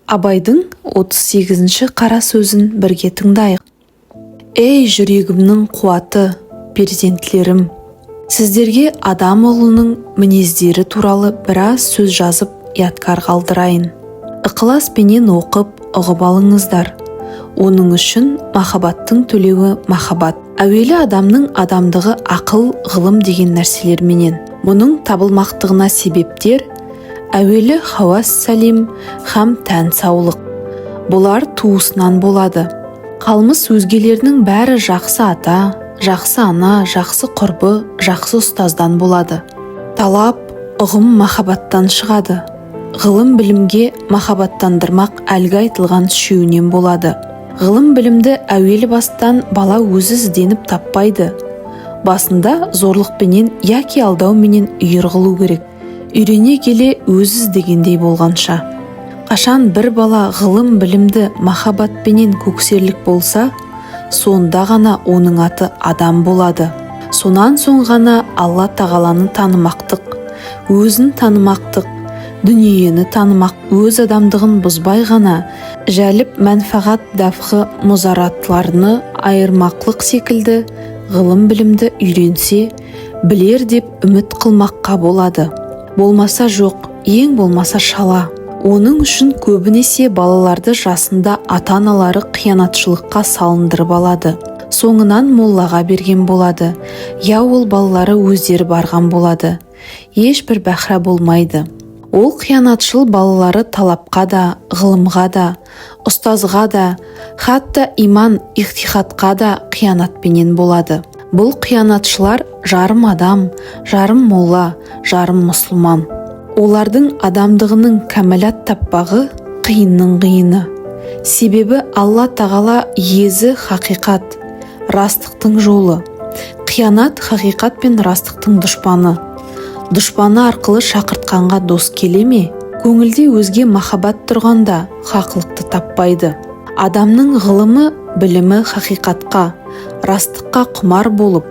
Абайдың 38-ші қара сөзін бірге тыңдайық. Ей жүрегімнің қуаты, перзентлерім! Сіздерге адам ұлының мінездері туралы біраз сөз жазып ядкар қалдырайын. Ықыласпенен оқып, ұғып алыңыздар. Оның үшін махаббаттың төлеуі махаббат. Әуелі адамның адамдығы ақыл, ғылым деген нәрселерменен. Мұның табылмақтығына себептер әуелі хауас сәлем һәм тән саулық. Бұлар туысынан болады. Қалмыс өзгелерінің бәрі жақсы ата, жақсы ана, жақсы құрбы, жақсы ұстаздан болады. Талап, ұғым махаббаттан шығады. Ғылым білімге махаббаттандырмақ әлгі айтылған үшеуінен болады. Ғылым білімді әуелі бастан бала өзі ізденіп таппайды. Басында зорлықпенен яки алдауменен үйір қылу керек. Үйрене келе өзі іздегендей болғанша. Қашан бір бала ғылым білімді махаббатпенен көксерлік болса, сонда ғана оның аты адам болады. Сонан соң ғана Алла тағаланы танымақтық, өзін танымақтық, дүниені танымақ, өз адамдығын бұзбай ғана жәліп мәнфағат дафқы мұзаратларны айырмақлық секілді ғылым білімді үйренсе, білер деп үміт қылмаққа болады. Болмаса жоқ, ең болмаса шала. Оның үшін көбінесе балаларды жасында ата-аналары қиянатшылыққа салындырып алады. Соңынан моллаға берген болады. Я ол балалары өздері барған болады. Ешбір бәхра болмайды. Ол қиянатшыл балалары талапқа да, ғылымға да, ұстазға да, хатта иман ихтихатқа да қиянатпенен болады. Бұл қиянатшылар жарым адам, жарым молла, жарым мұсылман. Олардың адамдығының кәмілат таппағы қиынның қиыны. Себебі Алла тағала езі хақиқат, растықтың жолы. Қиянат хақиқат пен растықтың дұшпаны. Дұшпаны арқылы шақыртқанға дос келе ме? Көңілде өзге махаббат тұрғанда хақлықты таппайды. Адамның ғылымы, білімі хақиқатқа, растыққа құмар болып,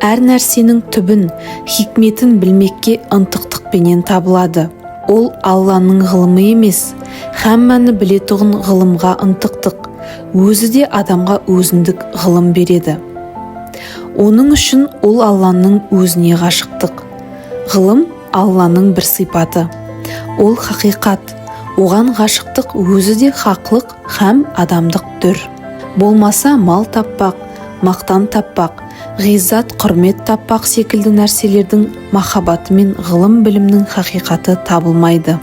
әр нәрсенің түбін, хикметін білмекке ынтықтықпенен табылады. Ол Алланың ғылымы емес, һәммәні білетұғын ғылымға ынтықтық. Өзі де адамға өзіндік ғылым береді. Оның үшін ол Алланың өзіне ғашықтық. Ғылым Алланың бір сипаты. Ол хақиқат. Оған ғашықтық өзі де хақлық һәм адамдық түр. Болмаса мал таппақ, мақтан таппақ, ғиззат, құрмет таппақ секілді нәрселердің махаббаты мен ғылым білімнің хақиқаты табылмайды.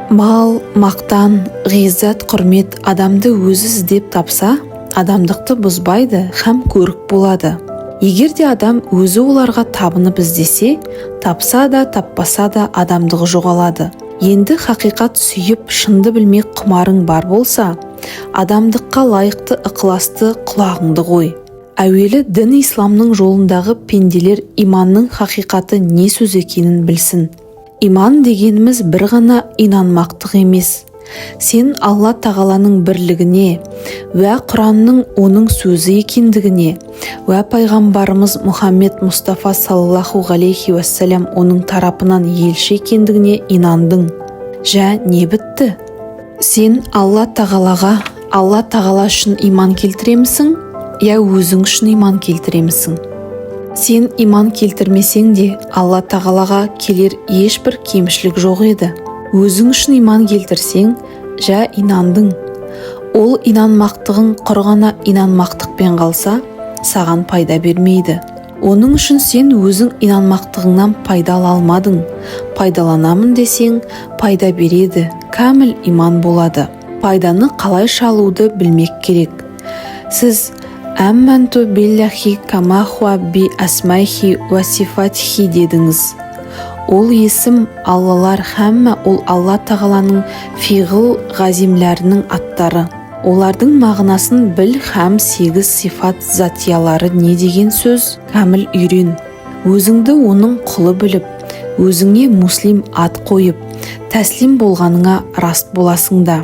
Мал, мақтан, ғиззат, құрмет адамды өзі іздеп тапса, адамдықты бұзбайды һәм көрік болады. Егер де адам өзі оларға табынып іздесе, тапса да таппаса да адамдығы жоғалады. Енді хақиқат сүйіп шынды білмек құмарың бар болса, адамдыққа лайықты ықыласты құлағыңды қой. Әуелі дін исламның жолындағы пенделер иманның хақиқаты не сөз екенін білсін. Иман дегеніміз бір ғана инанмақтық емес. Сен Алла тағаланың бірлігіне, вә Құранның оның сөзі екендігіне, вә пайғамбарымыз Мұхаммед Мұстафа саллаллаху алейхи уассалям оның тарапынан елші екендігіне инандың. Жә, не бітті? Сен Алла тағалаға, Алла тағала үшін иман келтіремісің? Я өзің үшін иман келтіремісің? Сен иман келтірмесең де Алла тағалаға келер ешбір кемшілік жоқ еді. Өзің үшін иман келтірсең, жә инандың. Ол инанмақтығың құр ғана инанмақтықпен қалса, саған пайда бермейді. Оның үшін сен өзің инанмақтығыңнан пайда ала алмадың. Пайдаланамын десең, пайда береді, кәміл иман болады. Пайданы қалай шалуды білмек керек. Сіз әммәнту биллахи кама хуа би асмайхи ва сифатихи дедіңіз. Ол есім Аллалар һәммә ол Алла тағаланың фиғыл ғазимләрінің аттары. Олардың мағынасын біл һәм 8 сифат затиялары не деген сөз? Кәміл үйрен. Өзіңді оның құлы біліп, өзіңе муслим ат қойып, тәслим болғаныңа раст боласың да.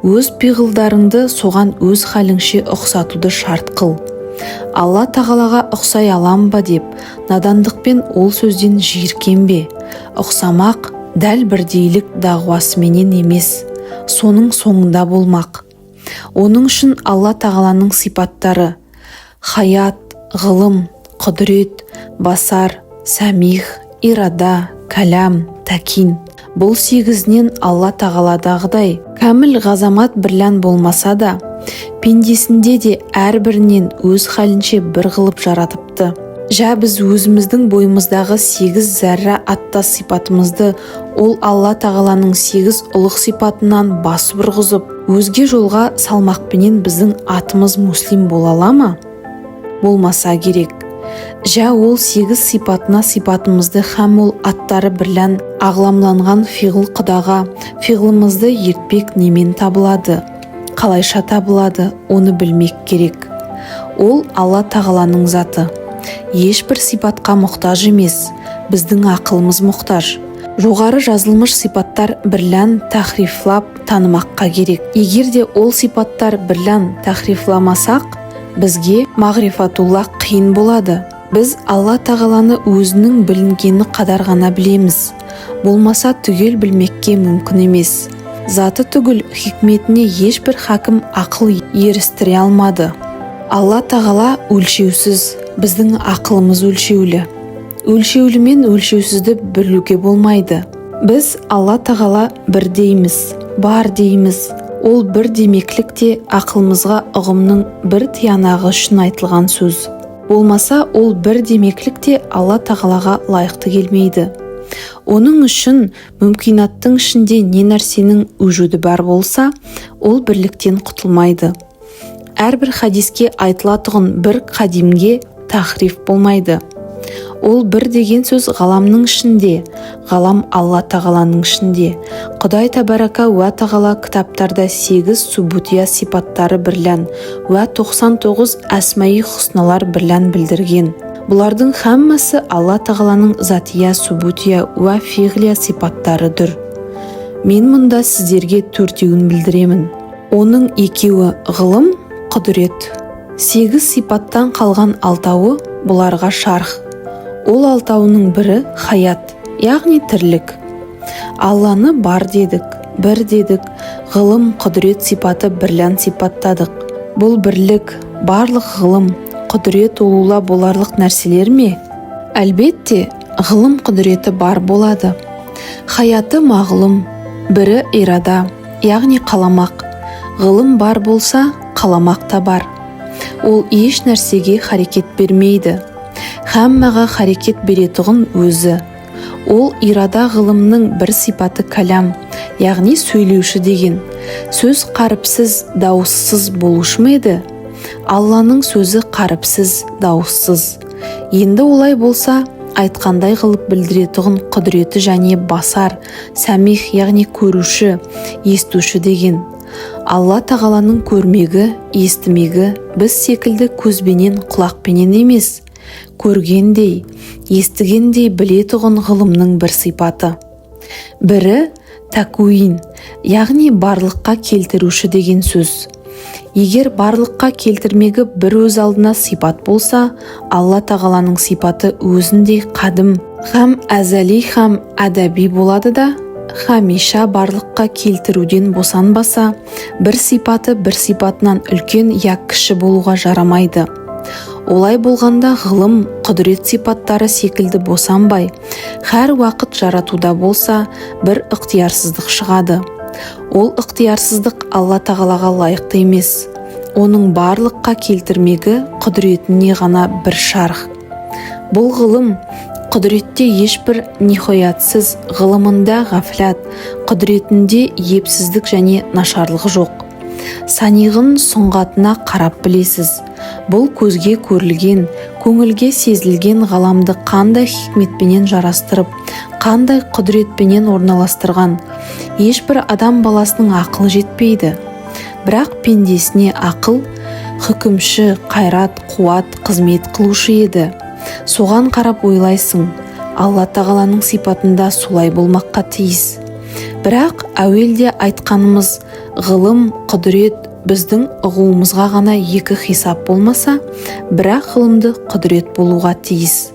Өз пиғылдарыңды соған өз халіңше ұқсатуды шарт қыл. Алла тағалаға ұқсай алам ба деп, надандықпен ол сөзден жиіркенбе. Ұқсамақ дәл бірдейлік дағуасыменен емес. соның соңында болмақ. Оның үшін Алла тағаланың сипаттары хаят, ғылым, құдірет, басар, сәмих, ирада, кәлам, тәкин. Бұл 8-нен Алла тағаладағыдай кәміл ғазамат бірлән болмаса да, пендесінде де әрбірінен өз халінше бір қылып жаратыпты. Жа біз өзіміздің бойымыздағы 8 зәрра аттас сипатымызды ол Алла тағаланың 8 ұлық сипатынан басып ұрғызып, өзге жолға салмақпенен біздің атымыз муслим бола ала ма? Болмаса керек. Жа ол 8 сипатына сипатымызды һәм ол аттары бірлән ағламланған фиғыл құдаға фиғылымызды ертпек немен табылады? Қалайша табылады, оны білмек керек. Ол Алла тағаланың заты. Ешбір сипатқа мұқтаж емес, біздің ақылымыз мұқтаж. Жоғары жазылмыш сипаттар бірлән тахрифлап танымаққа керек. Егер де ол сипаттар бірлән тахрифламасақ, бізге мағрифатулла қиын болады. Біз Алла тағаланы өзінің білінгені қадар ғана білеміз. Болмаса түгел білмекке мүмкін емес. Заты түгіл хикметіне ешбір хакім ақыл ерістіре алмады. Алла тағала өлшеусіз, біздің ақылымыз өлшеулі. Өлшеулі мен өлшеусізді білуге болмайды. Біз Алла тағала бір дейміз, бар дейміз. Ол бір демеклік те ақылымызға ұғымның бір тиянағы үшін айтылған сөз. Болмаса ол бір демеклік те Алла тағалаға лайықты келмейді. Оның үшін мүмкинаттың ішінде не нәрсенің үжуді бар болса, ол бірліктен құтылмайды. Әрбір хадиске айтылатұғын бір қадимге тахриф болмайды. Ол бір деген сөз ғаламның ішінде, ғалам Алла тағаланың ішінде. Құдай табарака уә тағала кітаптарда 8 субутия сипаттары бірлән уә 99 әсмәи хусналар бірлән білдірген. Бұлардың хаммасы Алла тағаланың затия, субутия уә фиғлия сипаттарыдыр. Мен мұнда сіздерге 4-еуін білдіремін. Оның 2-і ғылым, құдірет. 8 сипаттан қалған 6-ы бұларға шарх. Ол 6-ның бірі хаят, яғни тірлік. Алланы бар дедік, бір дедік, ғылым, құдірет сипаты бірлән сипаттадық. Бұл бірлік, барлық ғылым, құдірет олула боларлық нәрселер ме? Әлбетте, ғылым құдіреті бар болады. Хаяты мағлұм, бірі ирада, яғни қаламақ. Ғылым бар болса, қаламақ та бар. Ол еш нәрсеге харекет бермейді. Хаммаға харекет беретұғын өзі. Ол ирада ғылымның бір сипаты кәлам, яғни сөйлеуші деген. Сөз қарыпсыз, дауыссыз болушы ма еді? Алланың сөзі қарыпсыз, дауыссыз. Енді олай болса, айтқандай қылып білдіретұғын құдіреті және басар, сәмих, яғни көруші, естуші деген. Алла тағаланың көрмегі, естімегі біз секілді көзбенен, құлақпенен емес, көргендей, естігендей білетұғын ғылымның бір сипаты. Бірі тәкуин, яғни барлыққа келтіруші деген сөз. Егер барлыққа келтірмегі бір өз алдына сипат болса, Алла тағаланың сипаты өзіндей қадым, һәм әзәли, һәм әдәби болады да, хамиша барлыққа келтіруден босанбаса, бір сипаты бір сипатынан үлкен я кіші болуға жарамайды. Олай болғанда ғылым, құдірет сипаттары секілді босанбай, һәр уақыт жаратуда болса, бір ықтиярсыздық шығады. Ол ықтиярсыздық Алла тағалаға лайықты емес. Оның барлыққа келтірмегі құдіретіне ғана бір шарх. Бұл ғылым, құдіретте ешбір нихоятсыз, ғылымында ғафлят, құдіретінде епсіздік және нашарлығы жоқ. Саниғын сұңғатына қарап білесіз. Бұл көзге көрілген, көңілге сезілген ғаламды қандай хикметпенен жарастырып, қандай құдіретпенен орналастырған. Ешбір адам баласының ақылы жетпейді. Бірақ пендесіне ақыл, хүкімші, қайрат, қуат, қызмет қылушы еді. Соған қарап ойлайсың, Алла тағаланың сипатында солай болмаққа тиіс. Бірақ әуелде айтқанымыз ғылым, құдірет біздің ұғуымызға ғана екі хисап болмаса, бірақ ғылымды құдірет болуға тиіс.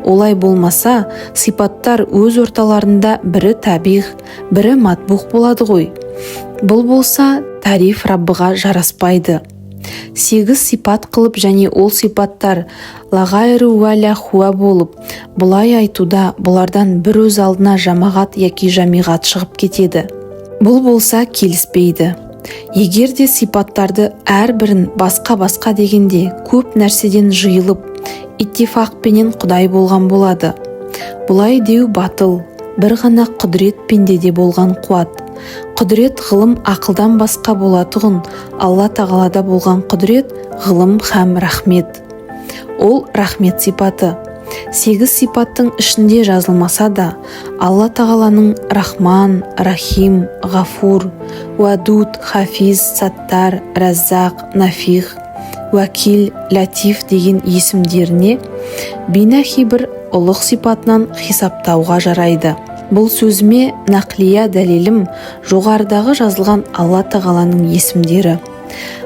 Олай болмаса, сипаттар өз орталарында бірі табиғ, бірі матбух болады ғой. Бұл болса тариф Раббыға жараспайды. 8 сипат қылып және ол сипаттар лағайру уәля хуа болып, бұлай айтуда бұлардан бір өз алдына жамағат яки жамиғат шығып кетеді. Бұл болса келіспейді. Егер де сипаттарды әрбірін басқа дегенде көп нәрседен жиылып, иттифақпенен Құдай болған болады. Бұлай деу батыл, бір ғана құдірет пендеде болған қуат. Құдірет ғылым ақылдан басқа болатұғын, Алла тағалада болған құдірет ғылым һәм рахмет. Ол рахмет сипаты. 8 сипаттың ішінде жазылмаса да, Алла тағаланың Рахман, Рахим, Ғафур, Уадуд, Хафиз, Саттар, Раззақ, Нафих, Уәкил, Латиф деген есімдеріне бинахи бір ұлық сипатынан хисаптауға жарайды. Бұл сөзіме нақлия дәлелім жоғарыдағы жазылған Алла тағаланың есімдері.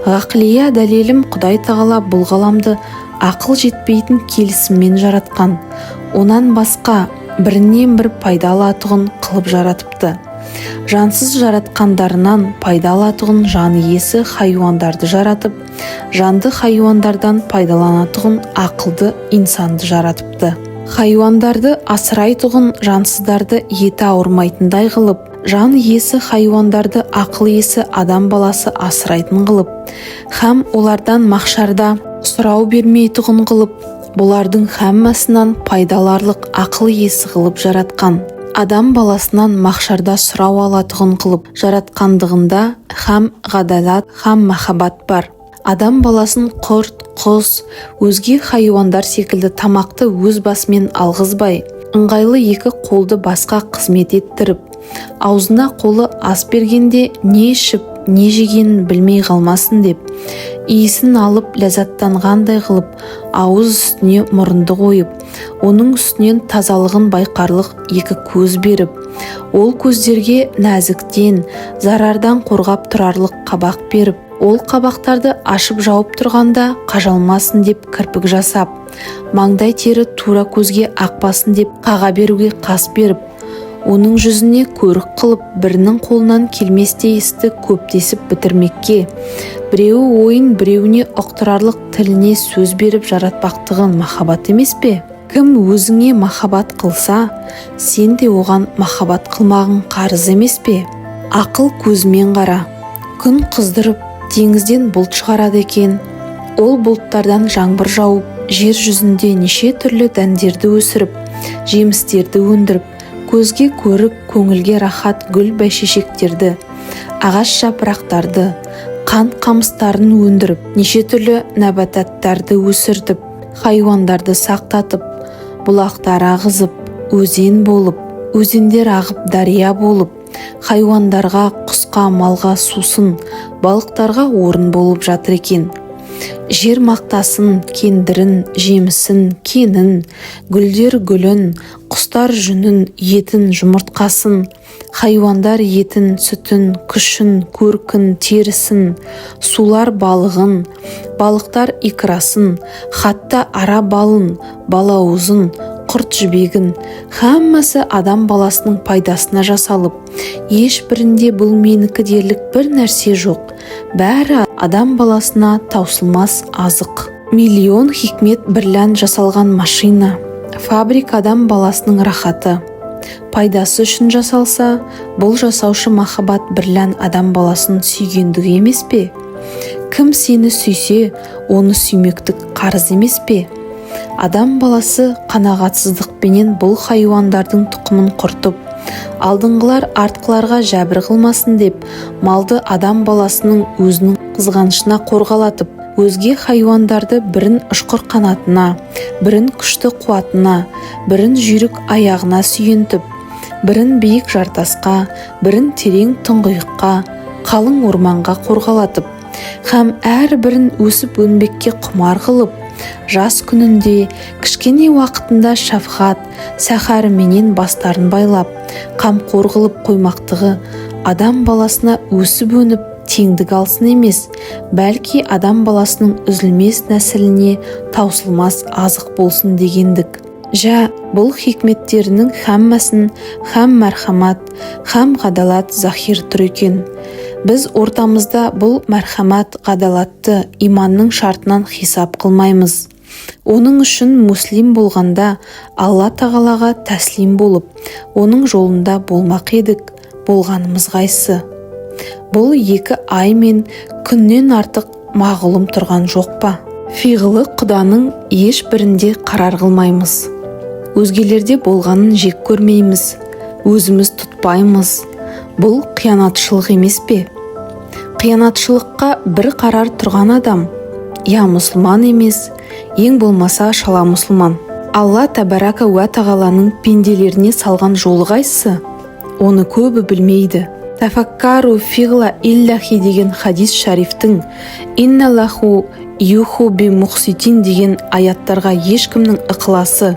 Ғақлия дәлелім Құдай тағала бұл ғаламды ақыл жетпейтін келісіммен жаратқан. Онан басқа бірінен бір пайда алатұғын қылып жаратыпты. Жансыз жаратқандарынан пайда алатұғын жан иесі хайуандарды жаратып, жанды хайуандардан пайдаланатұғын ақылды инсанды жаратыпты. Хайуандарды асырайтұғын жансыздарды еті ауырмайтындай қылып, жан иесі хайуандарды ақыл иесі адам баласы асырайтын қылып, һәм олардан махшарда сұрау бермейтұғын қылып, бұлардың һәммәсінен пайдаларлық ақыл иесі қылып жаратқан. Адам баласынан махшарда сұрау алатұғын қылып жаратқандығында һәм ғадалат, һәм махаббат бар. Адам баласын құрт, құс, өзге хайуандар секілді тамақты өз басымен алғызбай, ыңғайлы екі қолды басқа қызмет еттіріп, аузына қолы ас бергенде не ішіп, не жегенін білмей қалмасын деп, иісін алып ләззаттанғандай қылып, ауыз үстіне мұрынды қойып, оның үстінен тазалығын байқарлық екі көз беріп, ол көздерге нәзіктен, зарардан қорғап тұрарлық қабақ беріп, ол қабақтарды ашып жауып тұрғанда қажалмасын деп кірпік жасап, маңдай тері тура көзге ақпасын деп қаға беруге қас беріп, оның жүзіне көрік қылып, бірінің қолынан келместей істі көптесіп бітірмекке, біреуі ойын біреуіне ұқтырарлық тіліне сөз беріп жаратпақтығын махаббат емес пе? Кім өзіңе махаббат қылса, сен де оған махаббат қылмағың қарыз емес пе? Ақыл көзімен қара. Күн қыздырып, теңізден бұлт шығарады екен. Ол бұлттардан жаңбыр жауып, жер жүзінде неше түрлі дәндерді өсіріп, жемістерді өндіріп, көзге көрік, көңілге рахат гүл бәйшешектерді, ағаш жапырақтарды, қант қамыстарын өндіріп, неше түрлі нәбататтарды өсіртіп, хайуандарды сақтатып, бұлақтар ағызып, өзен болып, өзендер ағып дария болып, хайуандарға, құсқа, малға сусын, балықтарға орын болып жатыр екен. Жер мақтасын, кендірін, жемісін, кенін, гүлдер гүлін, құстар жүнін, етін, жұмыртқасын, хайуандар етін, сүтін, күшін, көркін, терісін, сулар балығын, балықтар икрасын, хатта ара балын, балауызын, құрт жібегін, һәммәсі адам баласының пайдасына жасалып, ешбірінде бұл менікі дерлік бір нәрсе жоқ, бәрі адам баласына таусылмас азық. Миллион хикмет бірлән жасалған машина, фабрик адам баласының рахаты. Пайдасы үшін жасалса, бұл жасаушы махаббат бірлән адам баласын сүйгендігі емес пе? Кім сені сүйсе, оны сүймектік қарыз емес пе? Адам баласы қанағатсыздықпенен бұл хайуандардың тұқымын құртып, алдыңғылар артқыларға жәбір қылмасын деп, малды адам баласының өзінің қызғанышына қорғалатып, өзге хайуандарды бірін ұшқыр қанатына, бірін күшті қуатына, бірін жүйрік аяғына сүйентіп, бірін биік жартасқа, бірін терең тұңғиыққа, қалың орманға қорғалатып, һәм әрбірін өсіп өнбекке құмар қылып, жас күнінде, кішкене уақытында шафқат, сәхарыменен бастарын байлап, қамқор қылып қоймақтығы адам баласына өсіп өніп теңдік алсын емес, бәлки адам баласының үзілмес нәсіліне таусылмас азық болсын дегендік. Жә, бұл хикметтерінің һәммәсін һәм мәрхамат, һәм ғадалат захир тұр екен. Біз ортамызда бұл мәрхәмәт ғадалатты иманның шартынан хисап қылмаймыз. Оның үшін муслим болғанда Алла тағалаға тәслим болып, оның жолында болмақ едік, болғанымыз қайсы? Бұл 2 ай мен күннен артық мағлұм тұрған жоқ па? Фиғылы құданың ешбірінде қарар қылмаймыз. Өзгелерде болғанын жек көрмейміз, өзіміз тұтпаймыз. Бұл қиянатшылық емес пе? Қиянатшылыққа бір қарар тұрған адам, я мұсылман емес, ең болмаса шала мұсылман. Алла тәбәрака уә тағаланың пенделеріне салған жолы қайсы? Оны көбі білмейді. Тафаккару фиғла иллахи деген хадис шарифтің инналаху юху би мұхситин деген аяттарға ешкімнің ықыласы,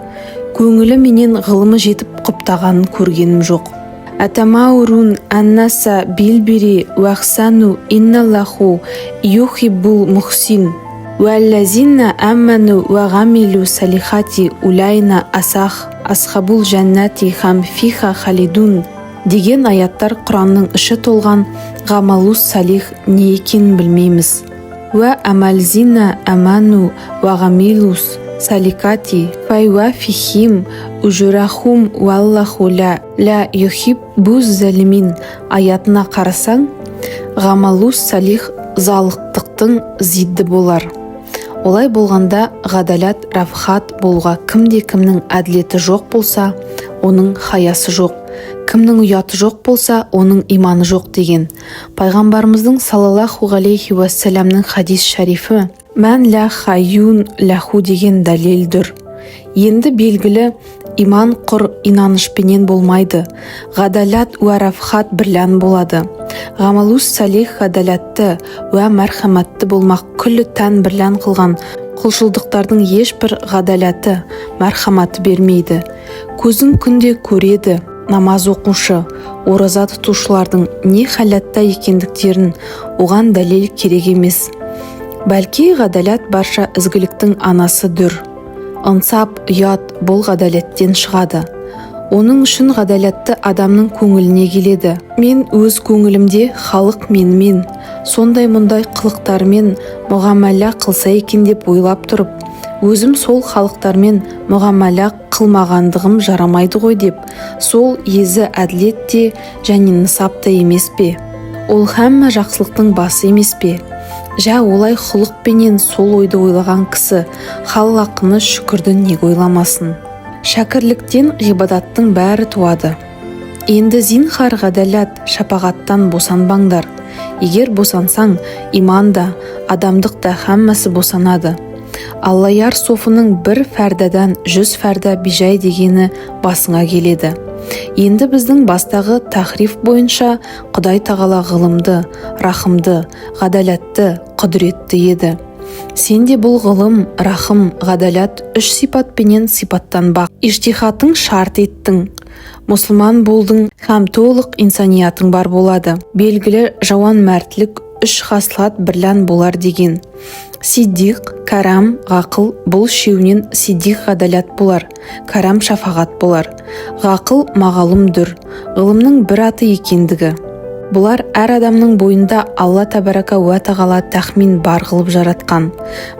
көңілі менен ғылымы жетіп құптағанын көргенім жоқ. Атамаурун аннаса билбири уақсану инналаху юхиббул мұхсин уәллазинна амману уағамилу салихати улайна асхабул жаннати хам фиха халидун деген аяттар Құранның іші толған ғамалус салих не екенін білмейміз. Уә амалзина аману уағамилус саликати файва фихим ужурахум уаллаху ла юхиб буз залимин аятына қарасаң, ғамалус салих залықтықтың зидді болар. Олай болғанда ғадалят рафхат болуға кімде-кімнің әділеті жоқ болса, оның хаясы жоқ. Кімнің ұяты жоқ болса, оның иманы жоқ деген пайғамбарымыздың саллаллаху алейхи уассаламның хадис шарифі мән ля хайюн ляху деген дәлелдір. Енді белгілі иман құр инанышпенен болмайды. Ғадалят уә рафхат бірлән болады. Ғамалус салих ғадалатты уә мәрхәмәтті болмақ күлі тән бірлән қылған құлшылдықтардың ешбір ғадалаты, мәрхәмәті бермейді. Көзің күнде көреді. Намаз оқушы, ораза тұтушылардың не халатта екендіктерін оған дәлел керек емес. Бәлки ғадалат барша ізгіліктің анасы дүр. Ынсап, ұят бұл ғадалаттен шығады. Оның үшін ғадалатты адамның көңіліне келеді. Мен өз көңілімде халық менімен, сондай мұндай қылықтармен мұғамәлә қылса екен деп ойлап тұрып, өзім сол халықтармен мұғамәлә қылмағандығым жарамайды ғой деп, сол езі әділет те және нысап та емес пе? Ол хамма жақсылықтың басы емес пе? Жа олай құлықпенен сол ойды ойлаған кісі халлақыны шүкірді неге ойламасын? Шәкірліктен ғибадаттың бәрі туады. Енді зинхар ғадалат шапағаттан босанбаңдар. Егер босансаң, иман да, адамдық та хаммасы босанады. Аллаяр софының бір фәрдадан 100 фәрда бижай дегені басыңа келеді. Енді біздің бастағы тахриф бойынша Құдай тағала ғылымды, рахымды, ғадалатты, құдіретті еді. Сен де бұл ғылым, рахым, ғадалат 3 сипатпенен сипаттанбақ. Иштихатың шарт еттің. Мұсылман болдың, һәм толық инсаниятың бар болады. Белгілі жауан мәртлік 3 хаслат бірлән болар деген. Сиддиқ, кәрам, ғақыл бұл шеуінен сиддиқ ғадалат болар, кәрам шафағат болар. Ғақыл мағалымдыр, ғылымның бір аты екендігі. Бұлар әр адамның бойында Алла тәбәрака уә тағала тахмин бар қылып жаратқан.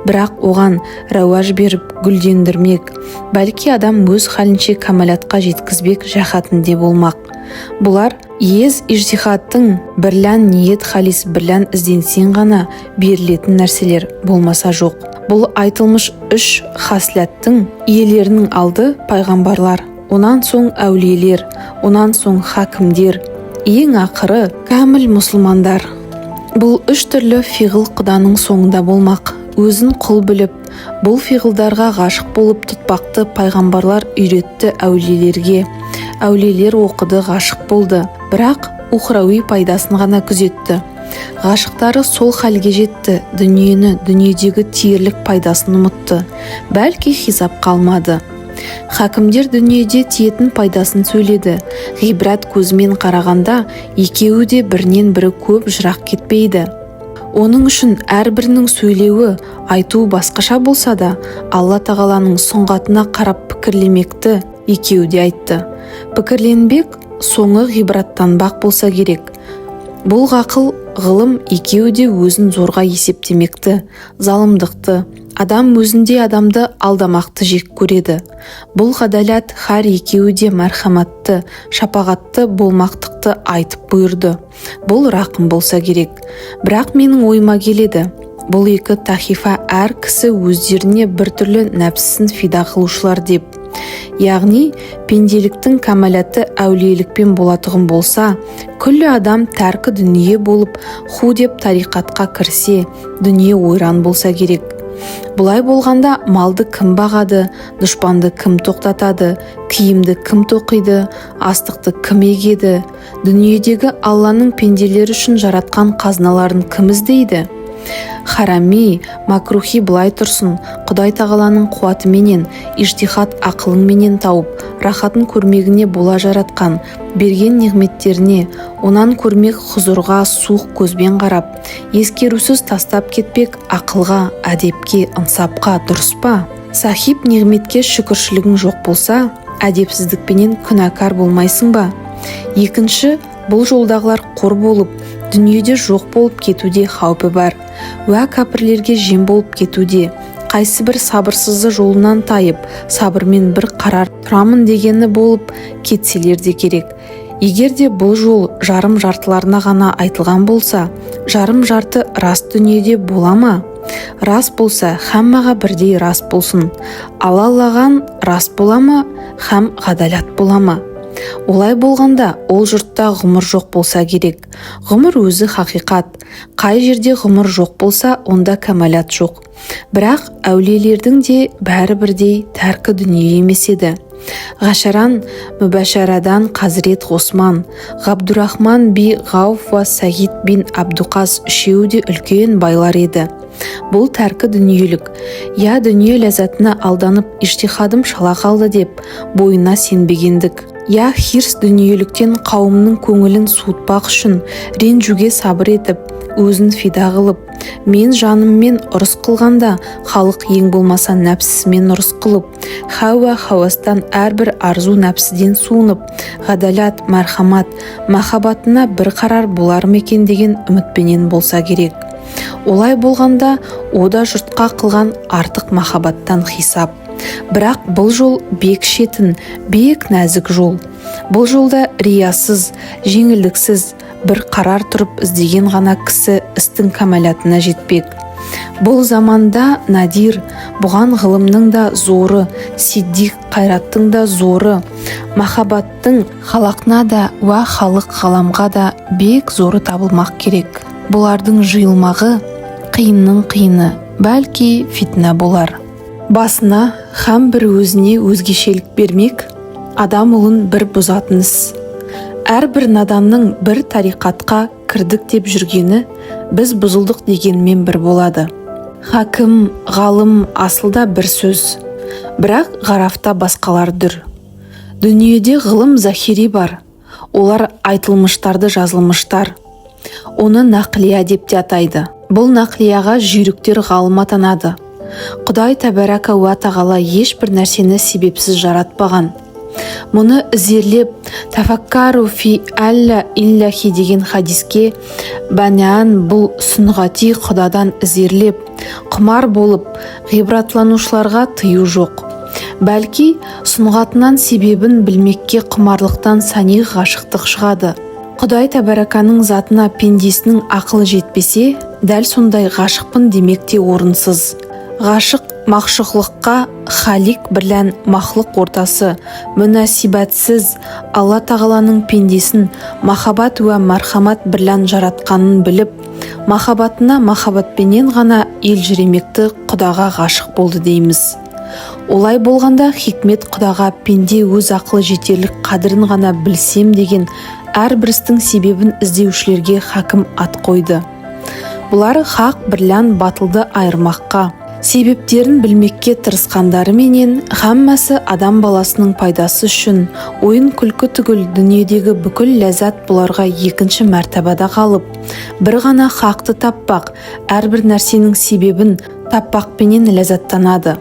Бірақ оған рауаж беріп гүлдендірмек, бәлки адам өз халінше кәмалатқа жеткізбек жәхатінде болмақ. Бұлар ез ижтихаттың бірлән ниет халис бірлән ізденсең ғана берілетін нәрселер болмаса жоқ. Бұл айтылмыш 3 хаслаттың иелерінің алды пайғамбарлар, онан соң әулиелер, онан соң хакімдер, ең ақыры кәміл мұсылмандар. Бұл 3 түрлі фиғыл құданың соңында болмақ. Өзін құл біліп, бұл фиғылдарға ғашық болып тұтпақты пайғамбарлар үйретті әулиелерге. Әулиелер оқыды, ғашық болды, бірақ ухрауи пайдасын ғана күзетті. Ғашықтары сол халге жетті, дүниені, дүниедегі тиерлік пайдасын ұмытты. Бәлки хисап қалмады. Хакімдер дүниеде тиетін пайдасын сөйледі. Ғибрат көзімен қарағанда екеуі де бірінен бірі көп жырақ кетпейді. Оның үшін әрбірінің сөйлеуі, айтуы басқаша болса да, Алла тағаланың сұңғатына қарап пікірлемекті екеуі де айтты. Пікірленбек соңы ғибраттанбақ болса керек. Бұл ғақыл ғылым екеуі де өзін зорға есептемекті, залымдықты, адам өзінде адамды алдамақты жек көреді. Бұл ғадалат һәр екеуі де мәрхаматты, шапағатты болмақтықты айтып бұйырды. Бұл рақым болса керек. Бірақ менің ойыма келеді. Бұл екі тахифа әр кісі өздеріне біртүрлі нәпсісін фида қылушылар деп. Яғни, пенделіктің кәмәлаты әулиелікпен болатығын болса, күллі адам тәркі дүние болып, ху деп тариқатқа кірсе, дүние ойран болса керек. Бұлай болғанда малды кім бағады, дұшпанды кім тоқтатады, киімді кім тоқиды, астықты кім егеді, дүниедегі Алланың пенделері үшін жаратқан қазыналарын кім іздейді? Харами, макрухи былай тұрсын, Құдай тағаланың қуатыменен, иштихат ақылыңменен тауып, рахатын көрмегіне бола жаратқан, берген неғметтеріне, онан көрмек хұзырға суық көзбен қарап, ескерусіз тастап кетпек ақылға, әдепке, ынсапқа дұрыс па? Сахиб неғметке шүкіршілігің жоқ болса, әдепсіздікпенен күнәкар болмайсың ба? Екінші, бұл жолдағылар қор болып, дүниеде жоқ болып кетуде қаупі бар. Уә кәпірлерге жем болып кетуде. Қайсы бір сабырсызды жолынан тайып, сабырмен бір қарар тұрамын дегені болып кетселер де керек. Егер де бұл жол жарым-жартыларына ғана айтылған болса, жарым-жарты рас дүниеде бола ма? Рас болса, хаммаға бірдей рас болсын. Алалаған рас бола ма, хам ғадалат бола ма? Олай болғанда ол жұртта ғұмыр жоқ болса керек. Ғұмыр өзі хақиқат. Қай жерде ғұмыр жоқ болса, онда кәмәлат жоқ. Бірақ әулиелердің де бәрі бірдей тәркі дүние емес еді. Ғашаран Мүбәшарадан Қазірет Ғосман, Ғабдурахман би Ғауф ва Сағид бин Абдуқас үшеуі де үлкен байлар еді. Бұл тәркі дүниелік. Я дүние ләззатына алданып, иштихадым шала қалды деп, бойына сенбегендік. Я хирс дүниеліктен қауымның көңілін суытпақ үшін ренжуге сабыр етіп, өзін фида қылып, мен жаныммен ұрыс қылғанда, халық ең болмаса нәпсісімен ұрыс қылып, хауа хауастан әрбір арзу нәпсіден суынып, ғадалат, мәрхамат, махаббатына бір қарар болар мекен деген үмітпенен болса керек. Олай болғанда, ода жұртқа қылған артық махаббаттан хисап. Бірақ бұл жол бек шетін, бек нәзік жол. Бұл жолда риясыз, жеңілдіксіз, бір қарар тұрып іздеген ғана кісі істің кәмәлатына жетпек. Бұл заманда надир, бұған ғылымның да зоры, сиддиқ қайраттың да зоры, махаббаттың халақна да уа халық ғаламға да бек зоры табылмақ керек. Бұлардың жиылмағы қиынның қиыны, бәлки фитна болар. Басына һәм бір өзіне өзгешелік бермек, адам ұлын бір бұзатын іс. Әрбір наданның бір тариқатқа кірдік деп жүргені біз бұзылдық дегенмен бір болады. Хакім, ғалым асылда бір сөз, бірақ ғарафта басқалар дүр. Дүниеде ғылым захири бар, олар айтылмыштарды жазылмыштар. Оны нақлия деп те атайды. Бұл нақлияға жүйріктер ғалым атанады. Құдай тәбәрәка уа тағала ешбір нәрсені себепсіз жаратпаған. Мұны ізерлеп, тафаккару фи әллә иллахи деген хадиске бәнән бұл сүнғати құдадан ізерлеп, құмар болып, ғибратланушыларға тыю жоқ. Бәлки, сұнғатынан себебін білмекке құмарлықтан сани ғашықтық шығады. Құдай тәбәрәканың затына пендесінің ақылы жетпесе, дәл сондай ғашықпын демекте орынсыз. Ғашық мақшұқлыққа халик бірлән мақлық ортасы мүнәсибәтсіз Алла тағаланың пендесін махаббат уә мархамат бірлән жаратқанын біліп, махаббатына махаббатпенен ғана елжіремекті Құдаға ғашық болды дейміз. Олай болғанда хикмет Құдаға пенде өз ақылы жетерлік қадірін ғана білсем деген әрбір істің себебін іздеушілерге хакім ат қойды. Бұлар хақ бірлән батылды айырмаққа, себептерін білмекке тырысқандары менен хаммасы адам баласының пайдасы үшін ойын күлкі түгіл дүниедегі бүкіл ләззат бұларға екінші мәртабада қалып, бір ғана хақты таппақ, әрбір нәрсенің себебін таппақпенен ләззаттанады.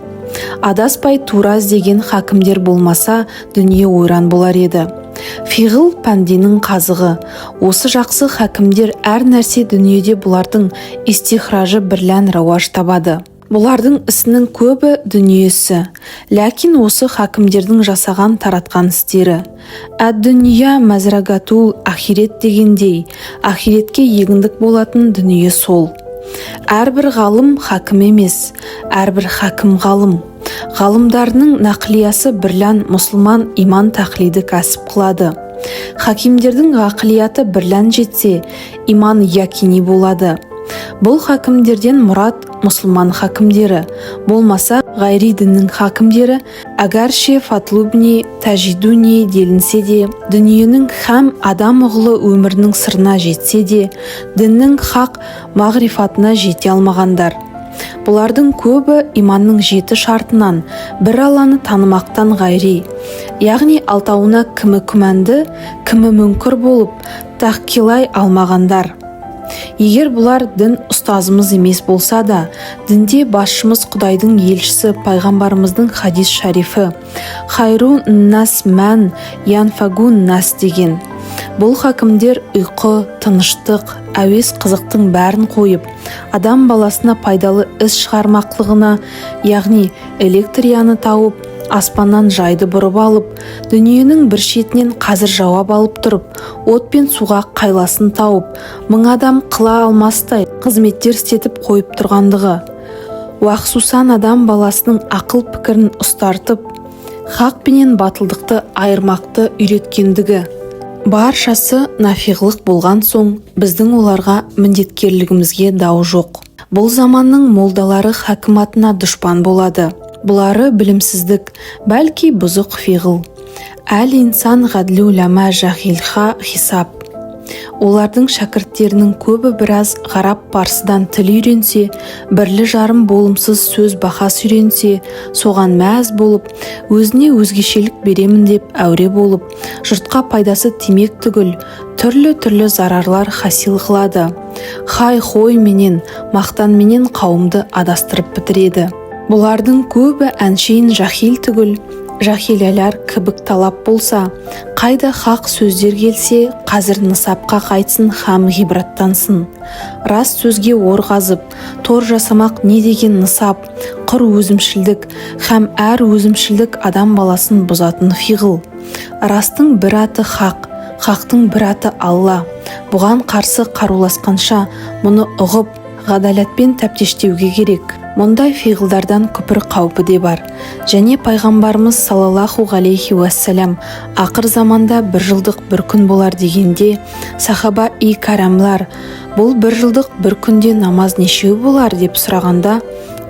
Адаспай тура іздеген хакімдер болмаса, дүние ойран болар еді. Фиғыл пәнденің қазығы. Осы жақсы хәкімдер әр нәрсе дүниеде бұлардың истихражы бірлән рауаж табады. Бұлардың ісінің көбі дүниесі. Ләкин осы хәкімдердің жасаған таратқан істері. Әд-дүния мәзрагатул ахирет дегендей, ахиретке егіндік болатын дүние сол. Әрбір ғалым хәкім емес, әрбір хәкім ғалым. Ғалымдарының нақлиясы бірлән мұсылман иман тақлиді кәсіп қылады. Хакимдердің ғақлияты бірлән жетсе, иман якини болады. Бұл хакімдерден мұрат мұсылман хакімдері, болмаса ғайри діннің хакімдері, әгәрше фатлубни, тәжидуни делінсе де, дүниенің һәм адам ұғылы өмірінің сырына жетсе де, діннің хақ мағрифатына жете алмағандар. Бұлардың көбі иманның 7 шартынан бір Алланы танымақтан ғайри, яғни алтауына кімі күмәнді, кімі мүнкір болып, таққилай алмағандар. Егер бұлар дін ұстазымыз емес болса да, дінде басшымыз Құдайдың елшісі пайғамбарымыздың хадис шарифі «Хайру нас мән янфагун нас» деген. Бұл хакімдер ұйқы, тыныштық, әуес қызықтың бәрін қойып, адам баласына пайдалы іс шығармақлығына, яғни электрияны тауып, аспаннан жайды бұрып алып, дүниенің бір шетінен қазір жауап алып тұрып, от пен суға қайласын тауып, 1000 адам қыла алмастай қызметтер істетіп қойып тұрғандығы. Уақсусан адам баласының ақыл пікірін ұстартып, хақ пенен батылдықты айырмақты үйреткендігі. Баршасы нафиғлық болған соң, біздің оларға міндеткерлігімізге дау жоқ. Бұл заманның молдалары хакиматына дұшпан болады. Бұлары білімсіздік, бәлки бұзық фиғыл. Әл инсан ғадлу ләмә жахилха хисап. Олардың шәкірттерінің көбі біраз ғарап парсыдан тіл үйренсе, бірлі жарым болымсыз сөз бақас үйренсе, соған мәз болып, өзіне өзгешелік беремін деп әуре болып, жұртқа пайдасы тимек түгіл, түрлі зарарлар хасил қылады. Хай-хой менен, мақтан менен қауымды адастырып бітіреді. Бұлардың көбі әншейін жахил түгіл, жахилялар кібік талап болса, қайда хақ сөздер келсе, қазір нысапқа қайтсын хам ғибраттансын. Рас сөзге орғазып, тор жасамақ не деген нысап, құр өзімшілдік, хам әр өзімшілдік адам баласын бұзатын фиғыл. Растың бір аты хақ, хақтың бір аты Алла. Бұған қарсы қаруласқанша, мұны ұғып, ғадалатпен тәптештеуге керек. Мұндай фиғылдардан күпір қаупі де бар. Және пайғамбарымыз салаллаху алейхи уассалям ақыр заманда 1 жылдық 1 күн болар дегенде, сахаба карамлар, бұл 1 жылдық 1 күнде намаз нешеу болар деп сұрағанда,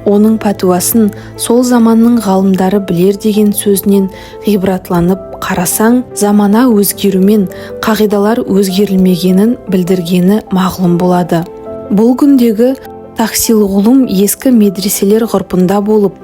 оның пәтуасын сол заманның ғалымдары білер деген сөзінен ғибратланып қарасаң, замана өзгерумен қағидалар өзгерілмегенін білдіргені мағлұм болады. Бұл күндегі тахсил ғұлым ескі медреселер ғұрпында болып,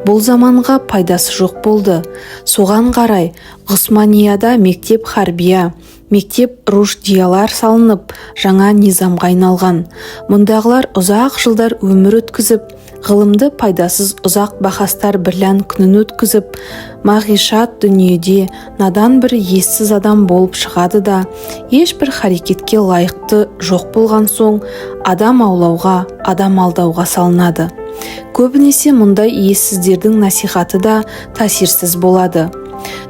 бұл заманға пайдасы жоқ болды. Соған қарай Ғұсманияда мектеп харбия, мектеп рушдиялар салынып, жаңа низамға айналған. Мұндағылар ұзақ жылдар өмір өткізіп, ғылымды пайдасыз ұзақ бақастар бірлән күнін өткізіп, мағишат дүниеде надан бір ессіз адам болып шығады да, ешбір харекетке лайықты жоқ болған соң, адам аулауға, адам алдауға салынады. Көбінесе мұндай ессіздердің насихаты да тасирсіз болады.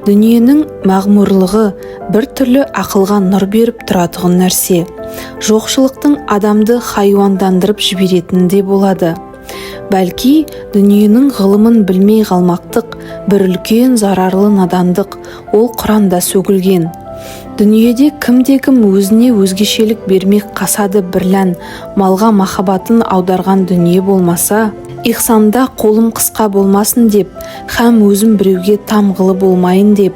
Дүниенің мағмұрлығы бір түрлі ақылға нұр беріп тұратығын нәрсе. Жоқшылықтың адамды хайуандандырып жіберетіні де болады. Бәлки, дүниенің ғылымын білмей қалмақтық бір үлкен зарарлы надандық, ол Құранда сөгілген. Дүниеде кімде-кім өзіне өзгешелік бермек қасады бірлән, малға махаббатын аударған дүние болмаса, ихсанда қолым қысқа болмасын деп, һәм өзім біреуге тамғылы болмайын деп,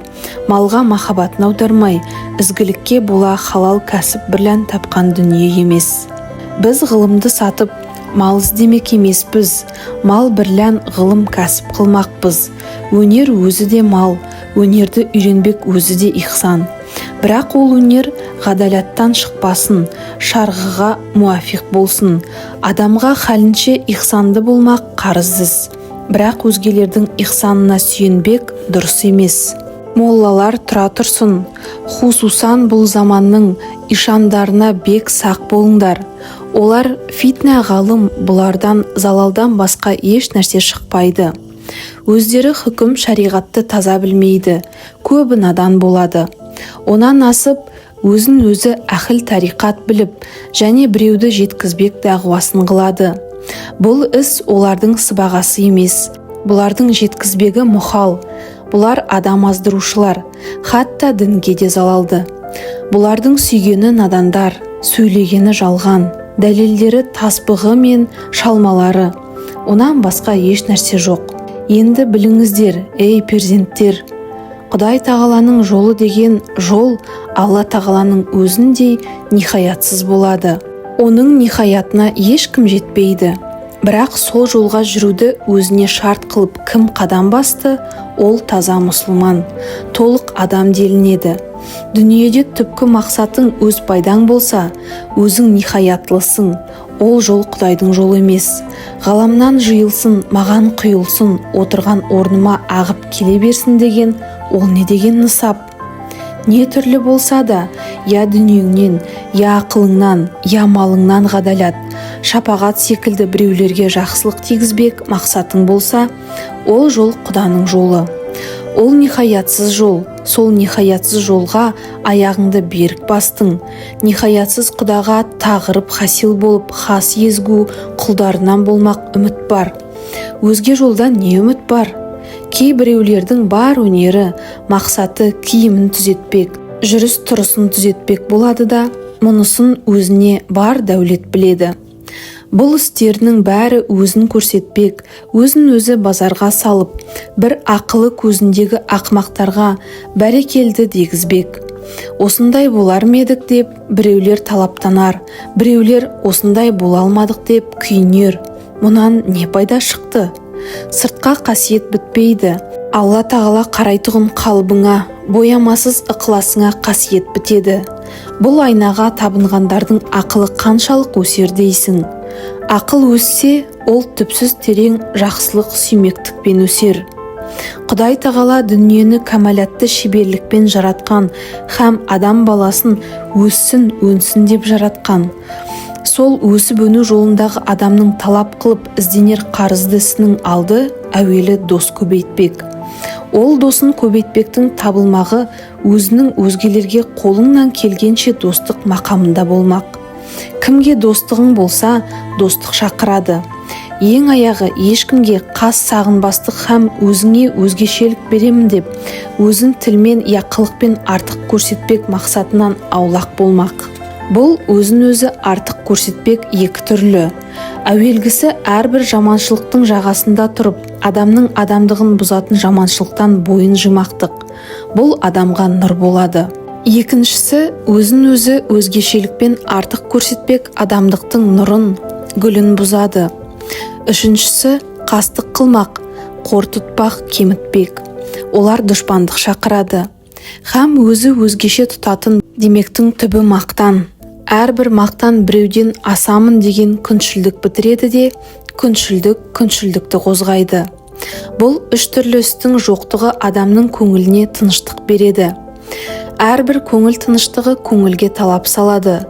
малға махаббатын аудармай, ізгілікке бола халал кәсіп бірлән тапқан дүние емес. Біз ғылымды сатып, мал іздемек емеспіз, мал бірлән ғылым кәсіп қылмақпыз. Өнер өзі де мал, өнерді үйренбек өзі де ихсан. Бірақ ол өнер ғадалаттан шықпасын, шарғыға муафиқ болсын. Адамға халінше ихсанды болмақ қарызсыз. Бірақ өзгелердің ихсанына сүйенбек дұрыс емес. Моллалар тұра тұрсын, Хусусан бұл заманның ишандарына бек сақ болыңдар. Олар фитна ғалым, бұлардан залалдан басқа еш нәрсе шықпайды. Өздері хүкім шариғатты таза білмейді, көбі надан болады. Онан асып, өзін өзі әхіл тариқат біліп, және біреуді жеткізбек дағуасын қылады. Бұл іс олардың сыбағасы емес, бұлардың жеткізбегі мұхал. Бұлар адам аздырушылар, хатта дінге де залалды. Бұлардың сүйгені надандар, сөйлегені жалған, дәлелдері тасбығы мен шалмалары. Онан басқа еш нәрсе жоқ. Енді біліңіздер, ей перзенттер, Құдай тағаланың жолы деген жол Алла тағаланың өзіндей ниһаятсыз болады. Оның ниһаятына ешкім жетпейді. Бірақ сол жолға жүруді өзіне шарт қылып кім қадам басты, ол таза мұсылман, толық адам делінеді. Дүниеде түпкі мақсатың өз пайдаң болса, өзің ниһаятлысың. Ол жол Құдайдың жолы емес. Ғаламнан жиылсын, маған құйылсын, отырған орныма ағып келе берсін деген, ол не деген нысап? Не түрлі болса да, я дүниеңнен, я ақылыңнан, я малыңнан ғадалат, шапағат секілді біреулерге жақсылық тигізбек мақсатың болса, ол жол Құданың жолы. Ол ниһаятсыз жол. Сол ниһаятсыз жолға аяғыңды берік бастың. Ниһаятсыз Құдаға тағырып хасил болып, хас езгу құлдарынан болмақ үміт бар. Өзге жолда не үміт бар? Кейбіреулердің бар өнері, мақсаты киімін түзетпек, жүріс-тұрысын түзетпек болады да, мұнысын өзіне бар дәулет біледі. Бұл істерінің бәрі өзін көрсетпек, өзін өзі базарға салып, бір ақылы көзіндегі ақмақтарға бәрекелді дегізбек. Осындай болар медік деп біреулер талаптанар, біреулер осындай бола алмадық деп күйінер. Мұнан не пайда шықты? Сыртқа қасиет бітпейді. Алла тағала қарайтұғын қалбыңа, боямасыз ықыласыңа қасиет бітеді. Бұл айнаға табынғандардың ақылы қаншалық өсер дейсің? Ақыл өссе, ол түпсіз терең жақсылық сүймектікпен өсер. Құдай тағала дүниені кәмәлатты шеберлікпен жаратқан, һәм адам баласын өссін, өнсін деп жаратқан. Сол өсіп өну жолындағы адамның талап қылып ізденер қарызды ісінің алды әуелі дос көбейтпек. Ол досын көбейтпектің табылмағы өзінің өзгелерге қолыңнан келгенше достық мақамында болмақ. Кімге достығың болса, достық шақырады. Ең аяғы ешкімге қас сағынбастық һәм өзіңе өзгешелік беремін деп, өзін тілмен я қылықпен артық көрсетпек мақсатынан аулақ болмақ. Бұл өзін өзі артық көрсетпек екі түрлі. Әуелгісі әрбір жаманшылықтың жағасында тұрып, адамның адамдығын бұзатын жаманшылықтан бойын жимақтық. Бұл адамға нұр болады. Екіншісі, өзін өзі өзгешелікпен артық көрсетпек адамдықтың нұрын, гүлін бұзады. Үшіншісі, қастық қылмақ, қор тұтпақ, кемітпек. Олар дұшпандық шақырады. Һәм өзі өзгеше тұтатын демектің түбі мақтан. Әрбір мақтан біреуден асамын деген күншілдік бітіреді де, күншілдікті қозғайды. Бұл үш түрлі істің жоқтығы адамның көңіліне тыныштық береді. Әрбір көңіл тыныштығы көңілге талап салады.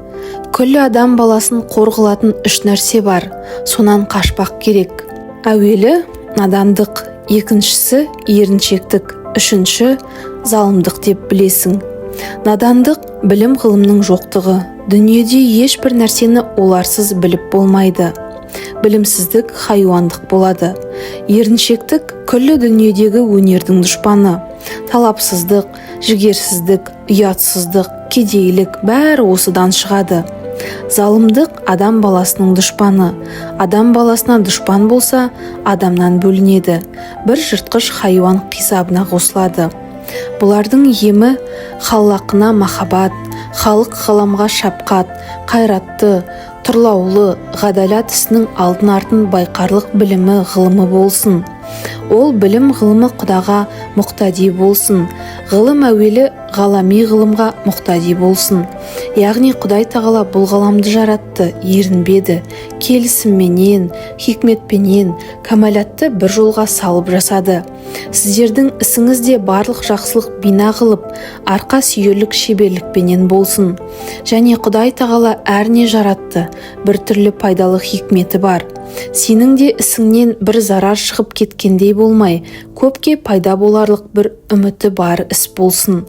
Күллі адам баласын қорғылатын үш нәрсе бар, сонан қашпақ керек. Әуелі надандық, екіншісі еріншектік, үшінші залымдық деп білесің. Надандық білім ғылымның жоқтығы. Дүниеде ешбір нәрсені оларсыз біліп болмайды. Білімсіздік хайуандық болады. Еріншектік күллі дүниедегі өнердің дұшпаны. Талапсыздық, жігерсіздік, ұятсыздық, кедейлік бәрі осыдан шығады. Залымдық адам баласының дұшпаны. Адам баласына дұшпан болса, адамнан бөлінеді. Бір жыртқыш хайуан қисабына қосылады. Бұлардың емі халлақына махаббат, халық ғаламға шапқат, қайратты, тұрлаулы, ғадалат ісінің алдын артын байқарлық білімі ғылымы болсын. Ол білім ғылымы Құдаға мұқтади болсын. Ғылым әуелі ғалами ғылымға мұқтади болсын. Яғни Құдай тағала бұл ғаламды жаратты, ерінбеді, келісімменен, хикметпенен, кәмәлатты бір жолға салып жасады. Сіздердің ісіңізде барлық жақсылық бина қылып, арқа сүйерлік шеберлікпенен болсын. Және Құдай тағала әрне жаратты, бір түрлі пайдалы хикметі бар. Сенің де ісіңнен бір зарар шығып кеткендей болмай, көпке пайда боларлық бір үміті бар іс болсын.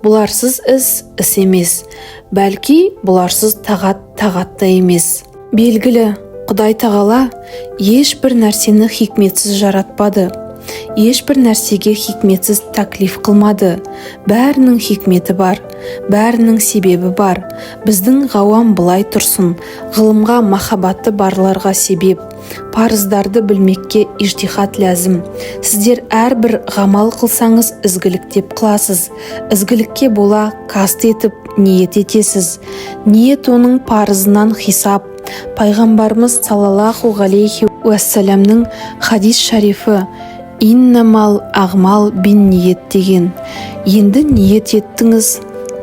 Бұларсыз іс емес, бәлки бұларсыз тағат та емес. Белгілі, Құдай тағала ешбір нәрсені хикметсіз жаратпады. Ешбір нәрсеге хикметсіз таклиф қылмады. Бәрінің хикметі бар, бәрінің себебі бар. Біздің ғауам былай тұрсын, ғылымға махаббаты барларға себеп, парыздарды білмекке ижтихат ләзім. Сіздер әрбір ғамал қылсаңыз ізгілік деп қыласыз. Ізгілікке бола каст етіп ниет етесіз. Ниет оның парызынан хисап. Пайғамбарымыз саллаллаху алейхи уассаламның хадис шарифі «Иннамал ағмал бин ниет» деген. Енді ниет еттіңіз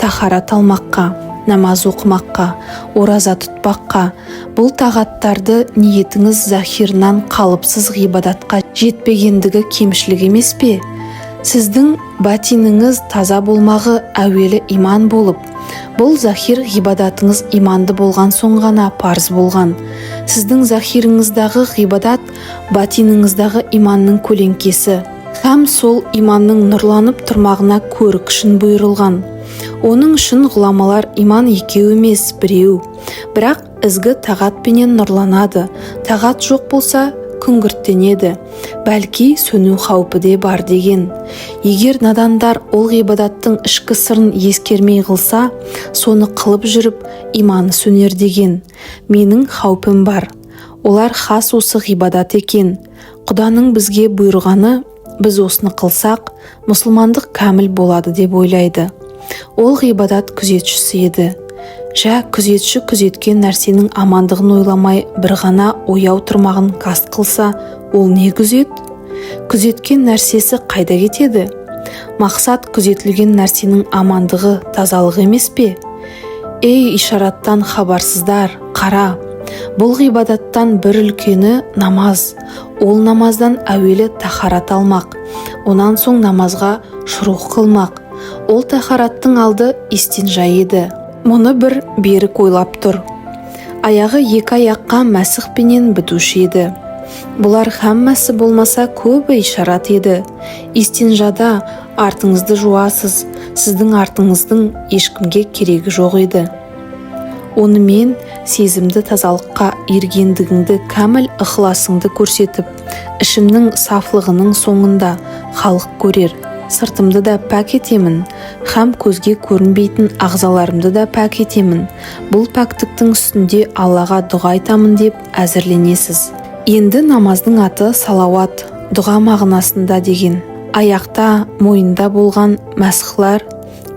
тахарат алмаққа, намаз оқымаққа, ораза тұтпаққа. Бұл тағаттарды ниетіңіз захирынан қалыпсыз ғибадатқа жетпегендігі кемшілік емес пе? Сіздің батиніңіз таза болмағы әуелі иман болып, бұл захир ғибадатыңыз иманды болған соң ғана парыз болған. Сіздің захиріңіздағы ғибадат батиніңіздағы иманның көлеңкесі, һәм сол иманның нұрланып тұрмағына көрік үшін бұйырылған. Оның үшін ғұламалар иман екеу емес, біреу. Бірақ ізгі тағатпенен нұрланады. Тағат жоқ болса, күңгірттенеді, бәлки сөну қаупі де бар деген. Егер надандар ол ғибадаттың ішкі сырын ескермей қылса, соны қылып жүріп, иманы сөнер деген. Менің қаупім бар. Олар хас осы ғибадат екен. Құданың бізге бұйырғаны, біз осыны қылсақ, мұсылмандық кәміл болады деп ойлайды. Ол ғибадат күзетшісі еді. Жә, күзетші күзеткен нәрсенің амандығын ойламай бір ғана ояу тұрмағын каст қылса, ол не күзет? Күзеткен нәрсесі қайда кетеді? Мақсат күзетілген нәрсенің амандығы, тазалығы емес пе? Ей ишараттан хабарсыздар, қара! Бұл ғибадаттан бір үлкені намаз. Ол намаздан әуелі тахарат алмақ, онан соң намазға шұруқ қылмақ. Ол тахараттың алды истинжа еді. Мұны бір берік ойлап тұр. Аяғы екі аяққа мәсіхпенен бітуші еді. Бұлар хаммасы болмаса көбі ишарат еді. Истинжада артыңызды жуасыз, сіздің артыңыздың ешкімге керегі жоқ еді. Онымен сезімді тазалыққа ергендігіңді кәміл ықыласыңды көрсетіп, ішімнің сафлығының соңында халық көрер. Сыртымды да пәк етемін, һәм көзге көрінбейтін ағзаларымды да пәк етемін. Бұл пәктіктің үстінде Аллаға дұға айтамын деп әзірленесіз. Енді намаздың аты салауат, дұға мағынасында деген. Аяқта, мойында болған мәсіхлар,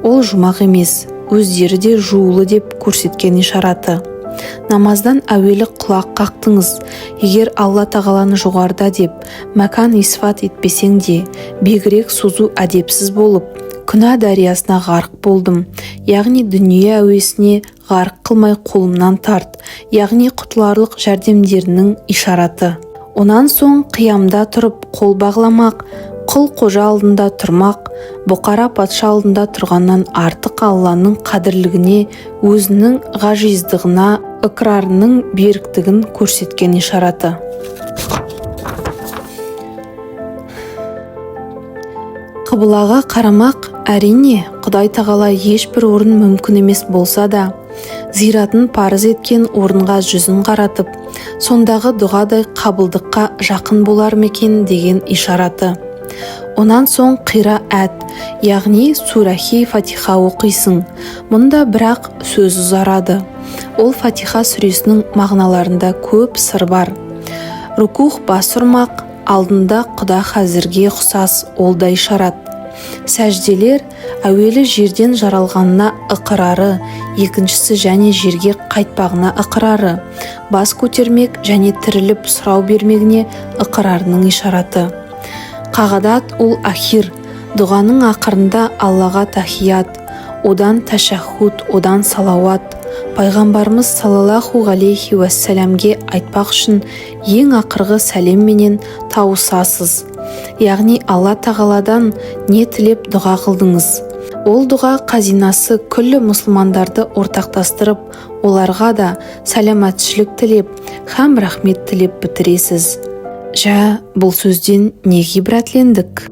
ол жұмақ емес, өздері де жуылы деп көрсеткен ишараты. Намаздан әуелі құлақ қақтыңыз. Егер Алла тағаланы жоғарда деп мәкан исфат етпесең де, бегірек созу әдепсіз болып, күнә дариясына ғарқ болдым. Яғни дүние әуесіне ғарқ қылмай қолымнан тарт. Яғни құтыларлық жәрдемдерінің ишараты. Онан соң қиямда тұрып қол бағламақ, құл қожа алдында тұрмақ, бұқара патша алдында тұрғаннан артық Алланың қадірлігіне, өзінің ғажиздығына, ықрарының беріктігін көрсеткен ишараты. Қыбылаға қарамақ, әрине, Құдай тағала ешбір орын мүмкін емес болса да, зиратын парыз еткен орынға жүзін қаратып, сондағы дұғадай қабылдыққа жақын болар мекен деген ишараты. Онан соң қира әт, яғни сурахи фатиха оқисың. Мұнда бірақ сөз ұзарады. Ол фатиха сүресінің мағыналарында көп сыр бар. Рукух бас ұрмақ, алдында Құда хәзірге ұқсас, ол да ишарат. Сәжделер әуелі жерден жаралғанына ықырары, екіншісі және жерге қайтпағына ықырары, бас көтермек және тіріліп сұрау бермегіне ықырарының ишараты. Қағадат ул ахир, дұғаның ақырында Аллаға тахият, одан тәшәххуд, одан салауат. Пайғамбарымыз саллаллаху алейхи уассаламге айтпақ үшін ең ақырғы сәлемменен тауысасыз. Яғни Алла тағаладан не тілеп дұға қылдыңыз. Ол дұға қазинасы күллі мұсылмандарды ортақтастырып, оларға да сәлематшілік тілеп, һәм рахмет тілеп бітіресіз. Бұл сөзден не ғибратлендік?